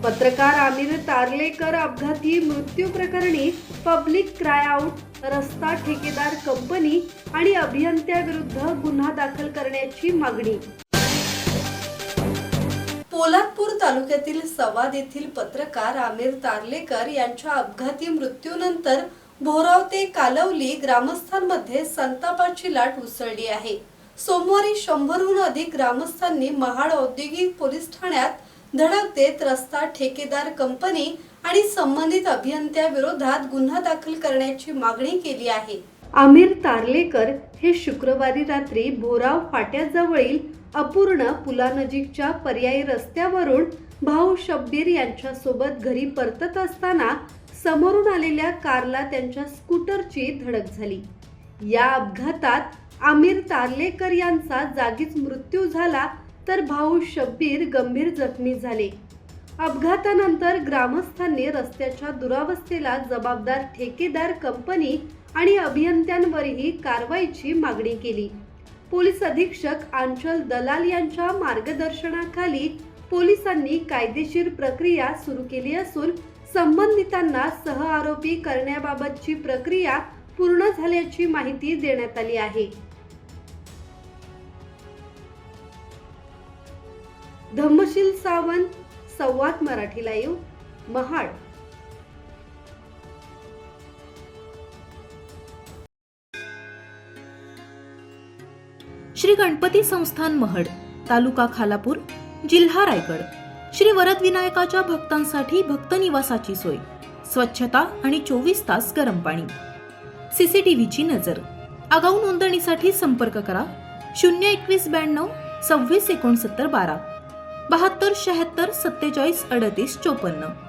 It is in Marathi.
पत्रकार आमिर तारलेकर अपघाती मृत्यू प्रकरणी पब्लिक क्रायआउट, रस्ता ठेकेदार कंपनी आणि अभियंत्याविरुद्ध गुन्हा दाखल करण्याची मागणी। पोलादपूर तालुक्यातील सवाद येथील पत्रकार आमिर तारलेकर यांच्या अपघाती मृत्यूनंतर भोराव ते कालवली ग्रामस्थांमध्ये संतापाची लाट उसळली आहे। सोमवारी 100हून अधिक ग्रामस्थांनी महाड औद्योगिक पोलीस ठाण्यात धडक देत रस्ता ठेकेदार कंपनी आणि संबंधित अभियंत्याविरोधात गुन्हा दाखल करण्याची मागणी केली आहे। आमिर तारलेकर हे शुक्रवारी रात्री भोराव फाट्याजवळील अपूर्ण पुलानजीकच्या पर्यायी रस्त्यावरून भाऊ शब्बीर यांच्या सोबत घरी परतत असताना समोरून आलेल्या कारला त्यांच्या स्कूटरची धडक झाली। या अपघातात आमिर तारलेकर यांचा जागीच मृत्यू झाला तर भाऊ शब्बीर गंभीर जखमी झाले। अपघातानंतर ग्रामस्थांनी रस्त्याच्या दुरावस्थेला जबाबदार ठेकेदार कंपनी आणि अभियंत्यांवरही कारवाईची मागणी केली। पोलीस अधीक्षक आंचल दलाल यांच्या मार्गदर्शनाखाली पोलिसांनी कायदेशीर प्रक्रिया सुरू केली असून संबंधितांना सहआरोपी करण्याबाबतची प्रक्रिया पूर्ण झाल्याची माहिती देण्यात आली आहे। धम्मशील सावंत, संवाद मराठी लाईव्ह, महाड। श्री गणपती संस्थान महड, तालुका खालापूर, जिल्हा रायगड। श्री वरद विनायकाच्या भक्तांसाठी भक्त निवासाची सोय, स्वच्छता आणि 24 तास गरम पाणी, सीसीटीव्हीची नजर। आगाऊ नोंदणीसाठी संपर्क करा 02192 26 69 12 72 76 47 38 54।